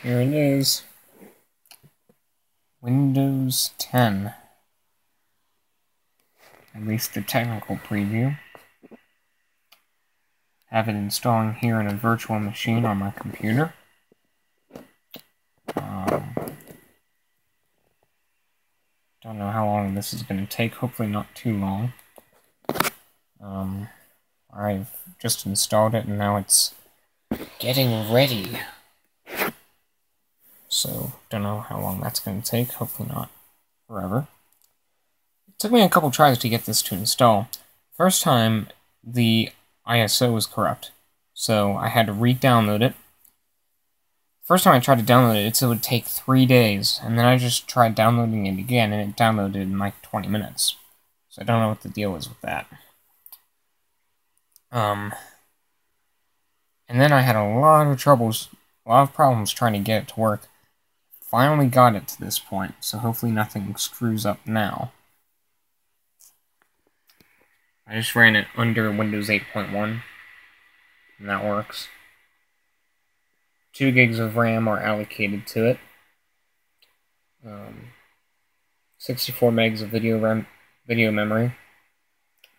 Here it is. Windows 10. At least the technical preview. Have it installing here in a virtual machine on my computer. Don't know how long this is going to take. Hopefully not too long. I've just installed it and now it's getting ready. So, don't know how long that's going to take. Hopefully not forever. It took me a couple tries to get this to install. First time, the ISO was corrupt. So, I had to re-download it. First time I tried to download it, it said it would take 3 days. And then I just tried downloading it again, and it downloaded in like 20 minutes. So, I don't know what the deal is with that. And then I had a lot of problems trying to get it to work. Finally got it to this point, so hopefully nothing screws up now. I just ran it under Windows 8.1, and that works. 2 gigs of RAM are allocated to it. 64 megs of video memory.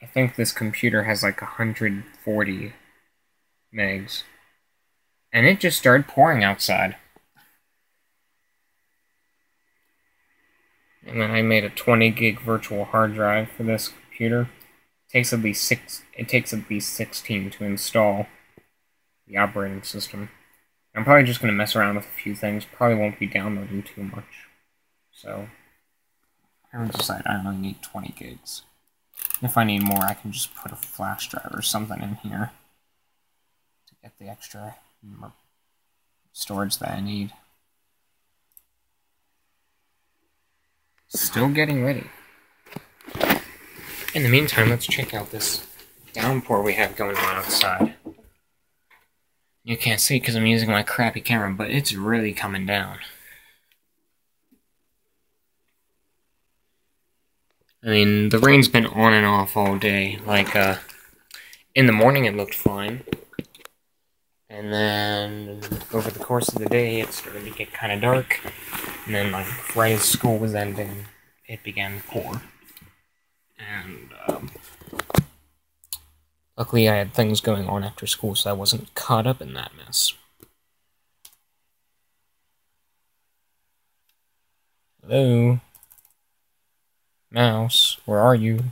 I think this computer has like 140 megs. And it just started pouring outside. And then I made a 20 gig virtual hard drive for this computer. It takes at least 16 to install the operating system. I'm probably just going to mess around with a few things. Probably won't be downloading too much. So, I would decide I only need 20 gigs. If I need more, I can just put a flash drive or something in here to get the extra storage that I need. Still getting ready. In the meantime, let's check out this downpour we have going on outside. You can't see because I'm using my crappy camera, but it's really coming down. I mean, the rain's been on and off all day. Like, in the morning it looked fine. And then, over the course of the day, it started to get kind of dark. And then, like, right as school was ending, it began to pour. And, luckily I had things going on after school, so I wasn't caught up in that mess. Hello? Mouse, where are you?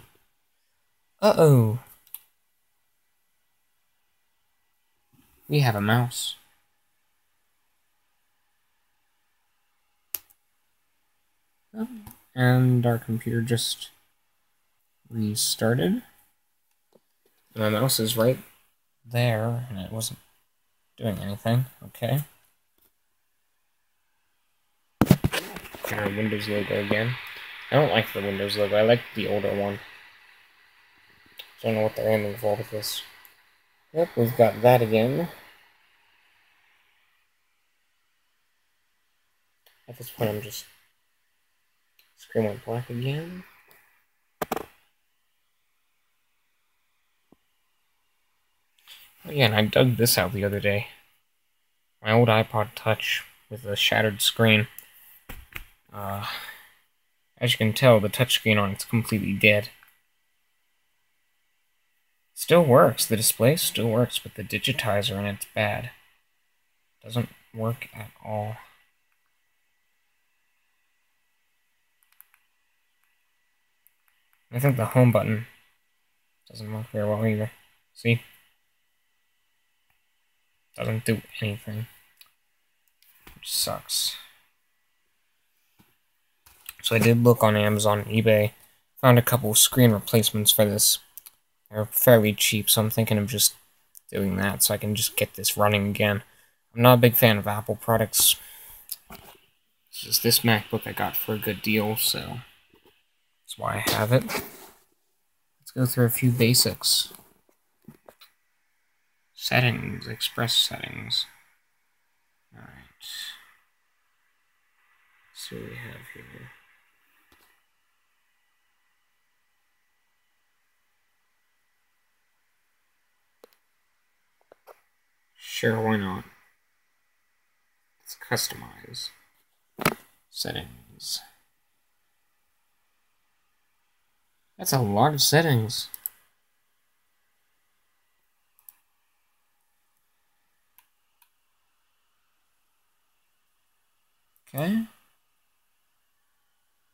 Uh-oh. We have a mouse. And our computer just restarted. My mouse is right there, and it wasn't doing anything. Okay. And our Windows logo again. I don't like the Windows logo. I like the older one. I don't know what they're aiming for with this. Yep, we've got that again. At this point, I'm just... Screen went black again. Oh yeah, and I dug this out the other day. My old iPod Touch with a shattered screen. As you can tell, the touchscreen on it's completely dead. Still works, the display still works, but the digitizer in it's bad. Doesn't work at all. I think the home button doesn't work very well either. See? Doesn't do anything. Which sucks. So I did look on Amazon and eBay. Found a couple screen replacements for this. They're fairly cheap, so I'm thinking of just doing that so I can just get this running again. I'm not a big fan of Apple products. It's just this MacBook I got for a good deal, so that's why I have it. Let's go through a few basics. Settings, express settings. Alright. Let's see what we have here. Sure, why not? Let's customize. Settings. That's a lot of settings. Okay.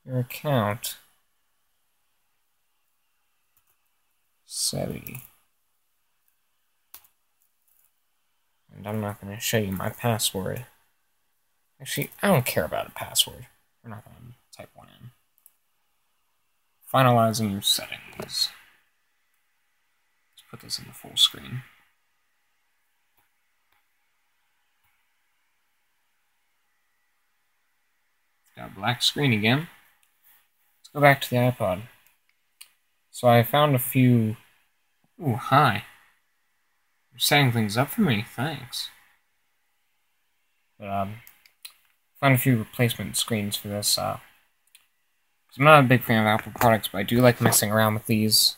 Your account. SETI. And I'm not going to show you my password. Actually, I don't care about a password. We're not going to type one in. Finalizing your settings. Let's put this in the full screen. Got a black screen again. Let's go back to the iPod. So I found a few... Ooh, hi. You're setting things up for me, thanks. But, found a few replacement screens for this, I'm not a big fan of Apple products, but I do like messing around with these.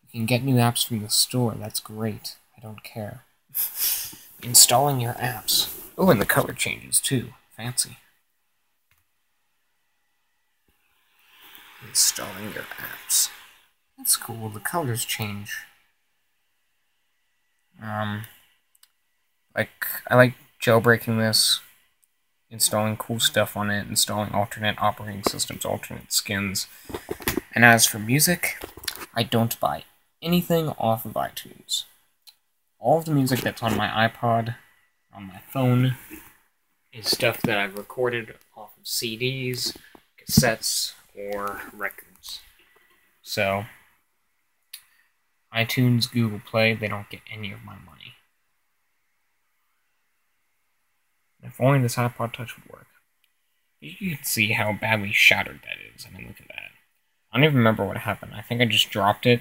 You can get new apps from the store, that's great. I don't care. Installing your apps. Oh, and the color changes too. Fancy. Installing your apps. That's cool, the colors change. I like jailbreaking this, installing cool stuff on it, installing alternate operating systems, alternate skins. And as for music, I don't buy anything off of iTunes. All of the music that's on my iPod, on my phone, is stuff that I've recorded off of CDs, cassettes, or records. So, iTunes, Google Play, they don't get any of my money. If only this iPod Touch would work. You can see how badly shattered that is. I mean, look at that. I don't even remember what happened. I think I just dropped it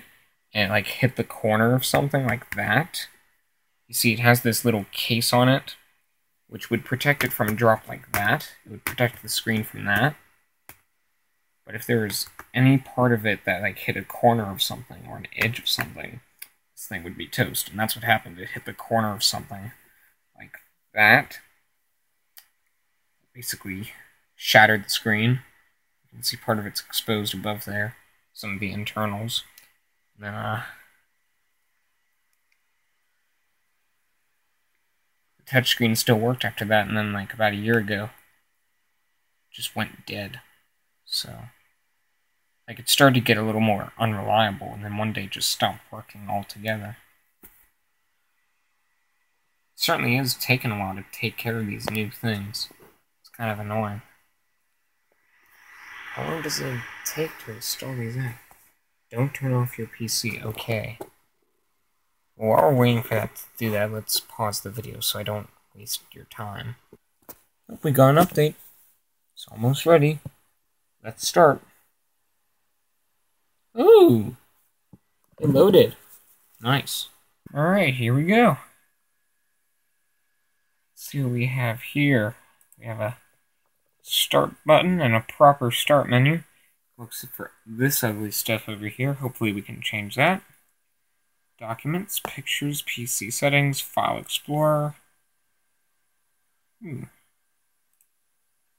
and it, hit the corner of something like that. You see, it has this little case on it, which would protect it from a drop like that. It would protect the screen from that. But if there was any part of it that hit a corner of something or an edge of something, this thing would be toast. And that's what happened. It hit the corner of something like that. Basically shattered the screen. You can see part of it's exposed above there. Some of the internals. And then, the touchscreen still worked after that, and then, about a year ago, it just went dead. So, it started to get a little more unreliable, and then one day it just stopped working altogether. It certainly is taking a while to take care of these new things. It's kind of annoying. How long does it take to install these apps? Don't turn off your PC. Okay. Well, while we're waiting for that to do that, let's pause the video so I don't waste your time. Oh, we got an update. It's almost ready. Let's start. Ooh! It loaded. Nice. Alright, here we go. Let's see what we have here. We have a start button and a proper start menu. Except for this ugly stuff over here. Hopefully we can change that. Documents, pictures, PC settings, File Explorer. Ooh.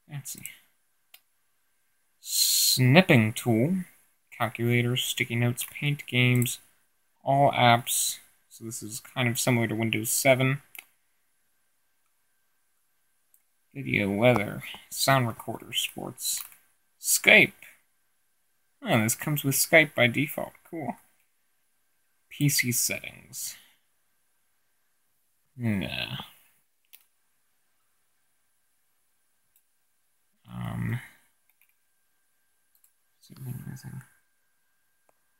Fancy. Snipping tool. Calculators, sticky notes, paint, games, all apps. So this is kind of similar to Windows 7. Video, weather, sound recorder, sports, Skype. Oh, this comes with Skype by default. Cool. PC settings. Yeah.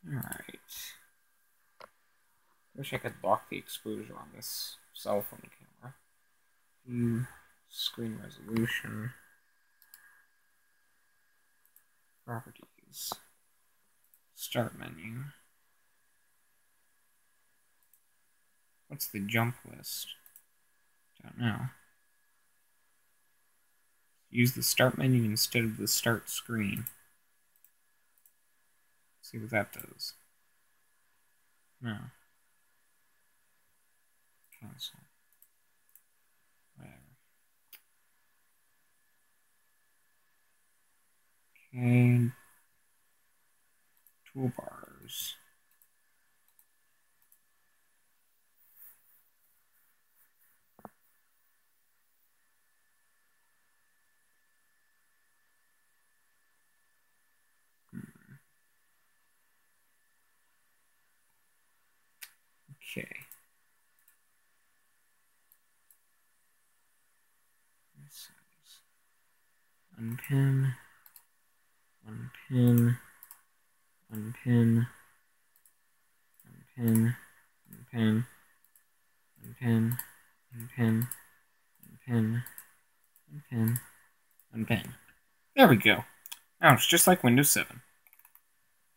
Alright. Wish I could lock the exposure on this cell phone camera. View, screen resolution, properties, start menu. What's the jump list? Don't know. Use the start menu instead of the start screen. See what that does. No. Cancel. Whatever. Okay. Toolbars. Okay. Unpin. Unpin. Unpin. Unpin. Unpin. Unpin. Unpin. Unpin. Unpin. Unpin. There we go. Now it's just like Windows 7.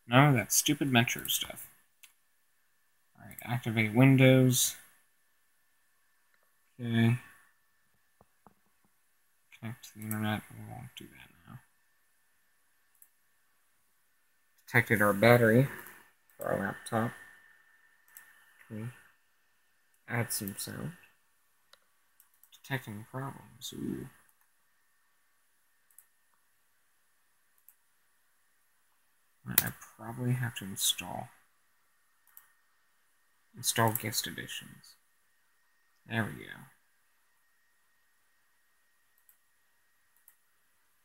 None of that stupid Metro stuff. Alright, activate Windows. Okay. Connect to the internet. We won't do that now. Detected our battery for our laptop. Okay. Add some sound. Detecting problems. Ooh. I probably have to install guest editions. There we go.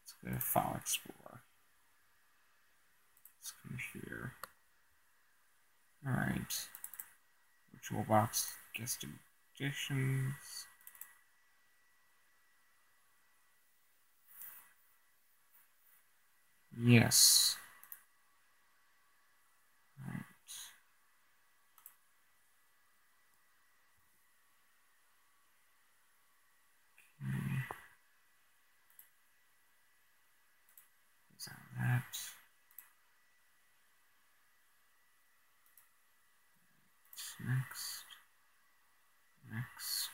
Let's go to File Explorer. This computer. Alright. VirtualBox guest editions. Yes. Alright. Okay. Is that? Next. Next.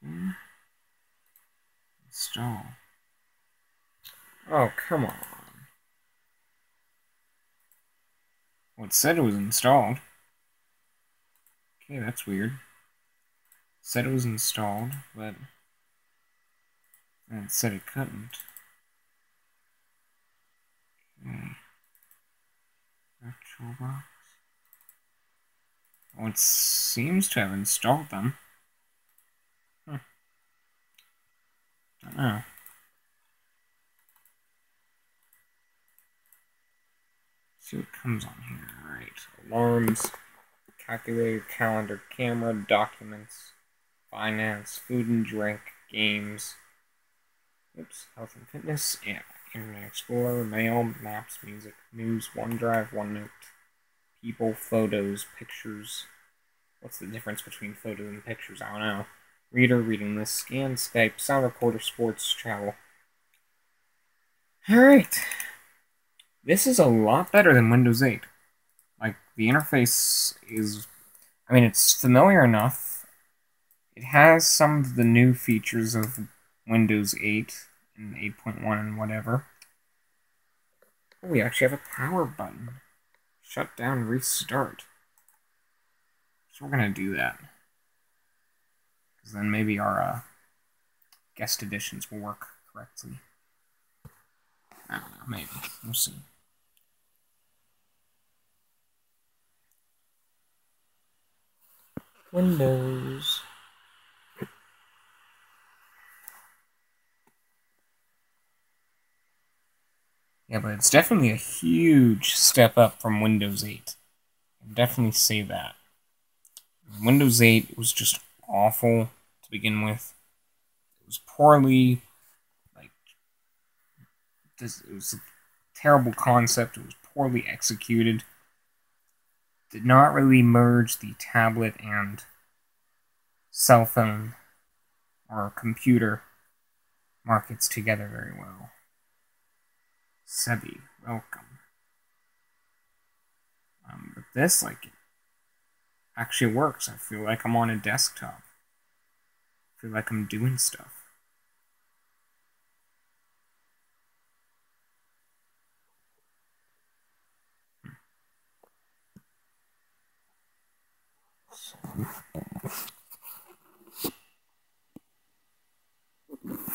Okay. Install. Oh, come on. Well, it said it was installed. Okay, that's weird. It said it was installed, but it said it couldn't. Okay. VirtualBox. Well, it seems to have installed them. Huh. Don't know. See what comes on here. Alright. Alarms, calculator, calendar, camera, documents, finance, food and drink, games. Oops. Health and fitness. Yeah. Internet Explorer, mail, maps, music, news, OneDrive, OneNote, people, photos, pictures. What's the difference between photos and pictures? I don't know. Reader, reading list, scan, Skype, sound recorder, sports, travel. Alright. This is a lot better than Windows 8. Like, the interface is... I mean, it's familiar enough. It has some of the new features of Windows 8 and 8.1 and whatever. Oh, we actually have a power button. Shut down, restart. So we're going to do that. Because then maybe our guest editions will work correctly. I don't know, maybe. We'll see. Windows. Yeah, but it's definitely a huge step up from Windows 8. I'll definitely say that. Windows 8 was just awful to begin with. It was poorly, it was a terrible concept. It was poorly executed. Did not really merge the tablet and cell phone or computer markets together very well. Sebi, welcome. But this, it actually works. I feel like I'm on a desktop. I feel like I'm doing stuff.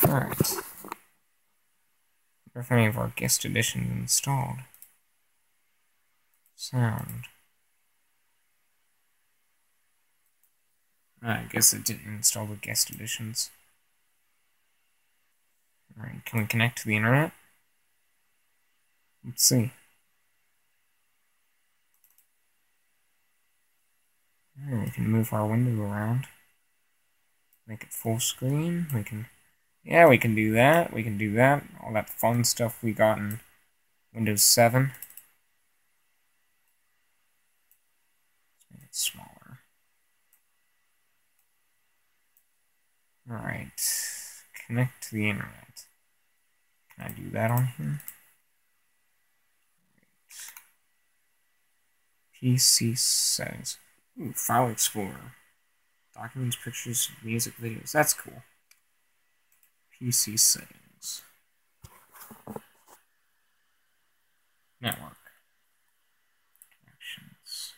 Alright. Wonder if any of our guest editions installed. Sound. I guess it didn't install the guest editions. Alright, can we connect to the internet? Let's see. Alright, we can move our window around. Make it full screen. We can do that. We can do that. All that fun stuff we got in Windows 7. Let's make it smaller. Alright. Connect to the internet. Can I do that on here? PC settings. Ooh, File Explorer. Documents, pictures, music, videos. That's cool. PC settings. Network. Connections.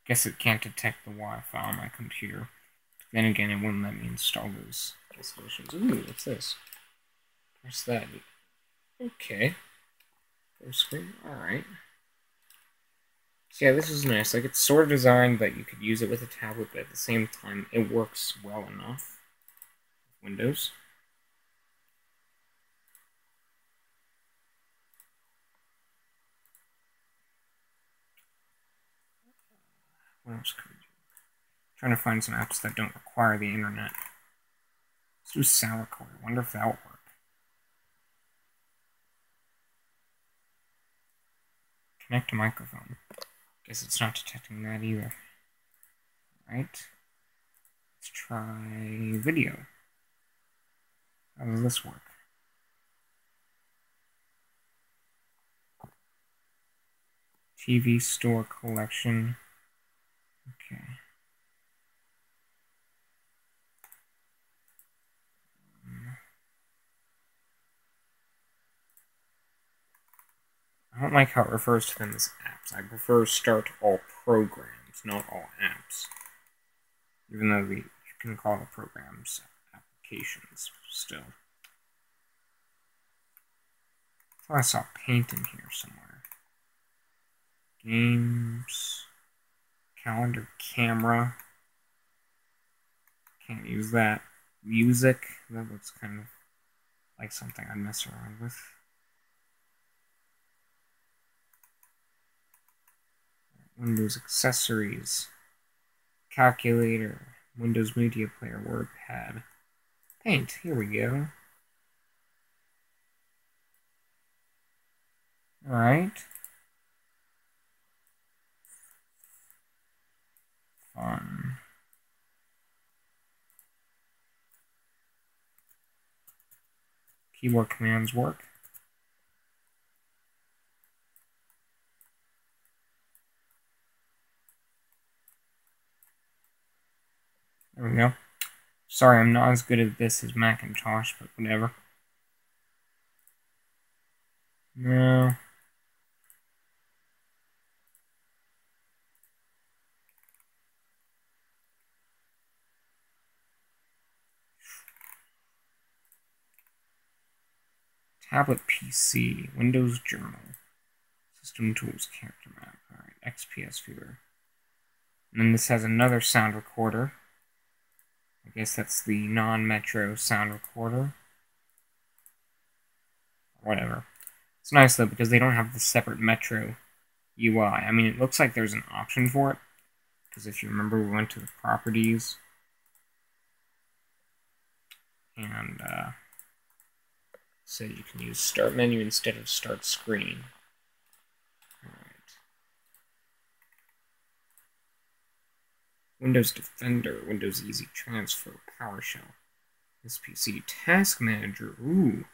Guess it can't detect the Wi-Fi on my computer. Then again, it wouldn't let me install those installations. Ooh, what's this? What's that? Okay. Full screen. Alright. So yeah, this is nice. Like, it's sort of designed that you could use it with a tablet, but at the same time, it works well enough with Windows. What else could we do? Trying to find some apps that don't require the internet. Let's do sound recorder. Wonder if that will work. Connect to microphone. Guess it's not detecting that either. Alright. Let's try video. How does this work? TV store collection. Okay. I don't like how it refers to them as apps. I prefer start all programs, not all apps. Even though you can call the programs applications still. I thought I saw Paint in here somewhere. Games. Calendar, camera. Can't use that. Music. That looks kind of like something I'd mess around with. Windows accessories. Calculator. Windows Media Player. WordPad. Paint. Here we go. Alright. Fun. Keyboard commands work. There we go. Sorry, I'm not as good at this as Macintosh, but whatever. No. Tablet PC, Windows Journal, System Tools, Character Map, alright, XPS Viewer. And then this has another sound recorder. I guess that's the non-Metro sound recorder. Whatever. It's nice though because they don't have the separate Metro UI. I mean, it looks like there's an option for it. Because if you remember, we went to the properties. And, so you can use Start Menu instead of Start Screen. Alright. Windows Defender, Windows Easy Transfer, PowerShell, SPC, Task Manager, ooh.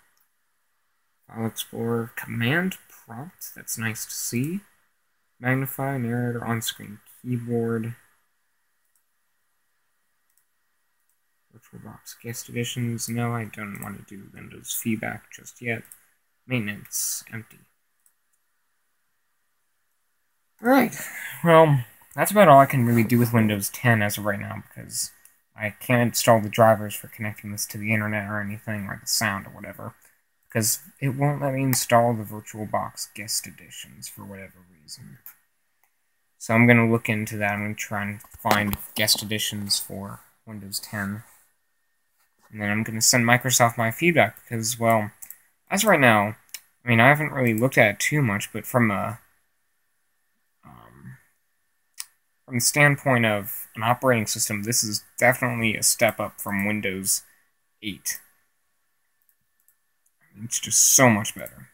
File Explorer, Command Prompt, that's nice to see. Magnify, Narrator, On-Screen Keyboard. VirtualBox guest editions. No, I don't want to do Windows feedback just yet. Maintenance, empty. Alright, well, that's about all I can really do with Windows 10 as of right now, because I can't install the drivers for connecting this to the internet or anything, or the sound or whatever, because it won't let me install the VirtualBox guest editions for whatever reason. So I'm going to look into that. I'm going to try and find guest editions for Windows 10. And then I'm going to send Microsoft my feedback, because, well, as of right now, I mean, I haven't really looked at it too much, but from the standpoint of an operating system, this is definitely a step up from Windows 8. It's just so much better.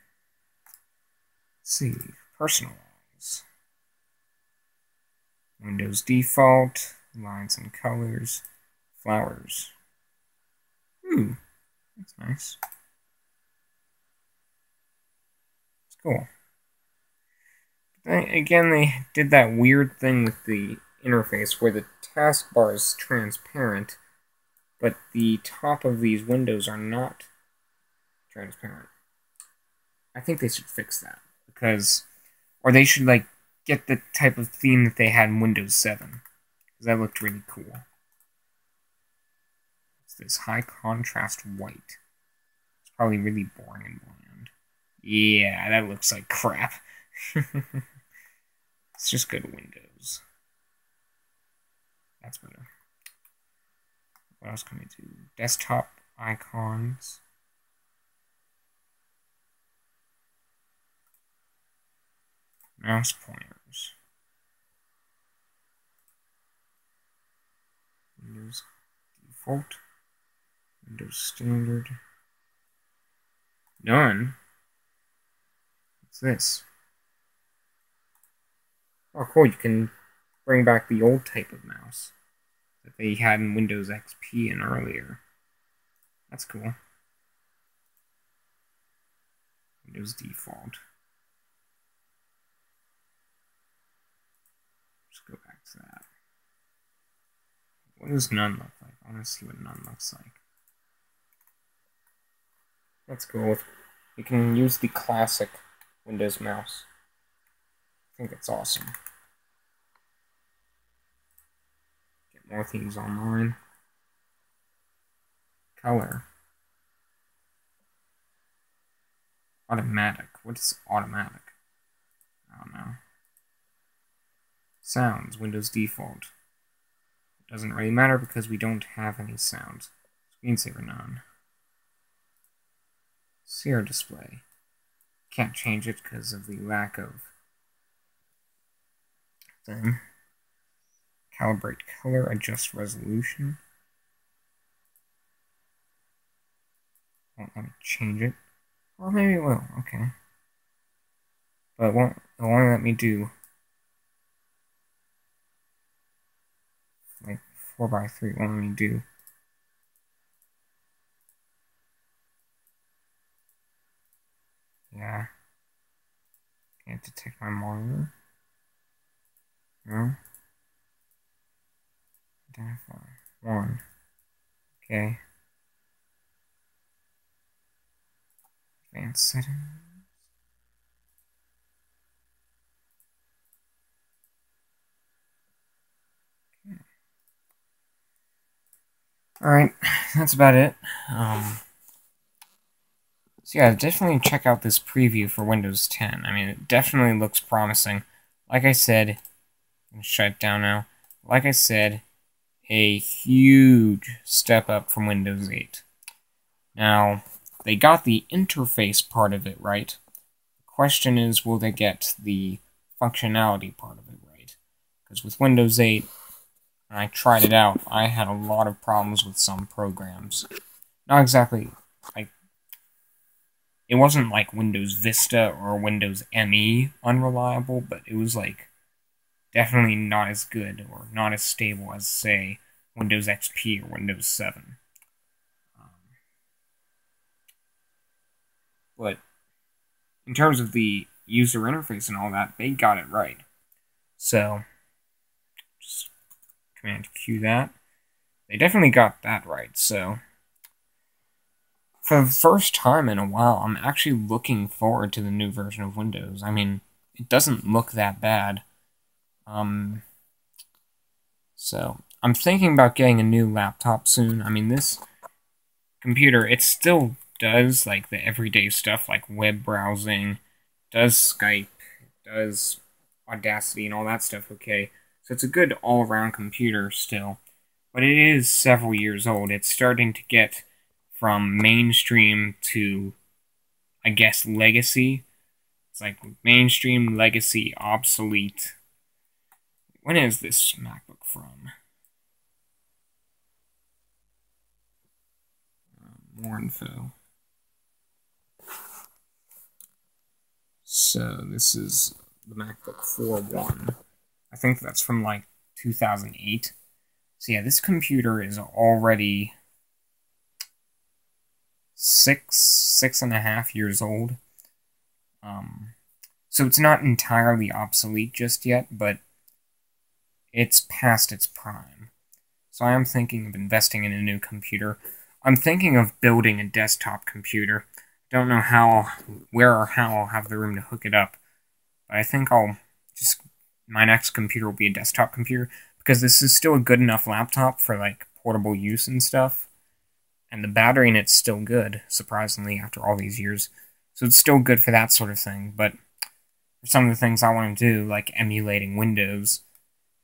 Let's see, personalize. Windows default, lines and colors, flowers. Ooh, that's nice. It's cool. Again, they did that weird thing with the interface where the taskbar is transparent, but the top of these windows are not transparent. I think they should fix that, or they should like get the type of theme that they had in Windows 7, because that looked really cool. It's this high contrast white. It's probably really boring and bland. Yeah, that looks like crap. It's just good Windows. That's better. What else can we do? Desktop icons. Mouse pointers. Windows default. Windows standard. None. What's this? Oh, cool, you can bring back the old type of mouse that they had in Windows XP and earlier. That's cool. Windows default. Let's go back to that. What does none look like? I want to see what none looks like. That's cool. You can use the classic Windows mouse. I think it's awesome. Get more themes online. Color. Automatic. What is automatic? I don't know. Sounds. Windows default. It doesn't really matter because we don't have any sounds. Screensaver none. Sear display. Can't change it because of the lack of thing. Calibrate color, adjust resolution. Won't let me change it. Well, maybe it will, okay. But it only let me do like 4x3, won't let me do. Yeah. Can't detect my monitor. No. Identify. 1. Okay. Advanced settings. Okay. Alright, that's about it. So yeah, definitely check out this preview for Windows 10. I mean, it definitely looks promising. Like I said, I'm going to shut it down now. Like I said, a huge step up from Windows 8. Now, they got the interface part of it right. The question is, will they get the functionality part of it right? Because with Windows 8, when I tried it out, I had a lot of problems with some programs. Not exactly, like, it wasn't like Windows Vista or Windows ME unreliable, but it was like definitely not as good or not as stable as, say, Windows XP or Windows 7. But in terms of the user interface and all that, they got it right. So, just Command Q that. They definitely got that right, so for the first time in a while, I'm actually looking forward to the new version of Windows. I mean, it doesn't look that bad. So, I'm thinking about getting a new laptop soon. I mean, this computer, it still does, like, the everyday stuff, like web browsing, does Skype, does Audacity and all that stuff, okay? So it's a good all-around computer still. But it is several years old. It's starting to get from mainstream to, I guess, legacy. It's like mainstream, legacy, obsolete. When is this MacBook from? More info. So this is the MacBook 4.1. I think that's from like 2008. So yeah, this computer is already 6.5 years old. So it's not entirely obsolete just yet, but it's past its prime. So I am thinking of investing in a new computer. I'm thinking of building a desktop computer. Don't know where or how I'll have the room to hook it up. But I think my next computer will be a desktop computer, because this is still a good enough laptop for like portable use and stuff. And the battery in it's still good, surprisingly, after all these years. So it's still good for that sort of thing, but for some of the things I want to do, like emulating Windows,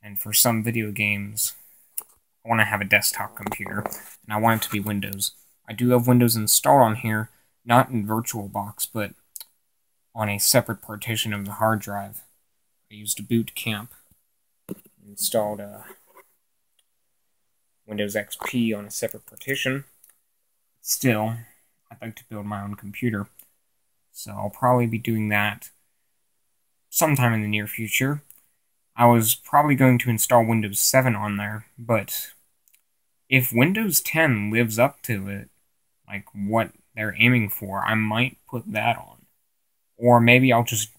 and for some video games, I want to have a desktop computer, and I want it to be Windows. I do have Windows installed on here, not in VirtualBox, but on a separate partition of the hard drive. I used a boot camp, installed Windows XP on a separate partition. Still, I'd like to build my own computer, so I'll probably be doing that sometime in the near future. I was probably going to install Windows 7 on there, but if Windows 10 lives up to it, like what they're aiming for, I might put that on. Or maybe I'll just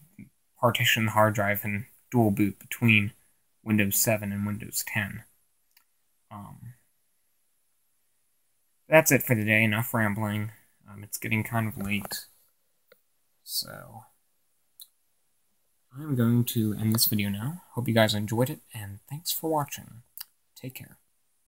partition the hard drive and dual boot between Windows 7 and Windows 10. That's it for today. Enough rambling. It's getting kind of late. So I'm going to end this video now. Hope you guys enjoyed it, and thanks for watching. Take care.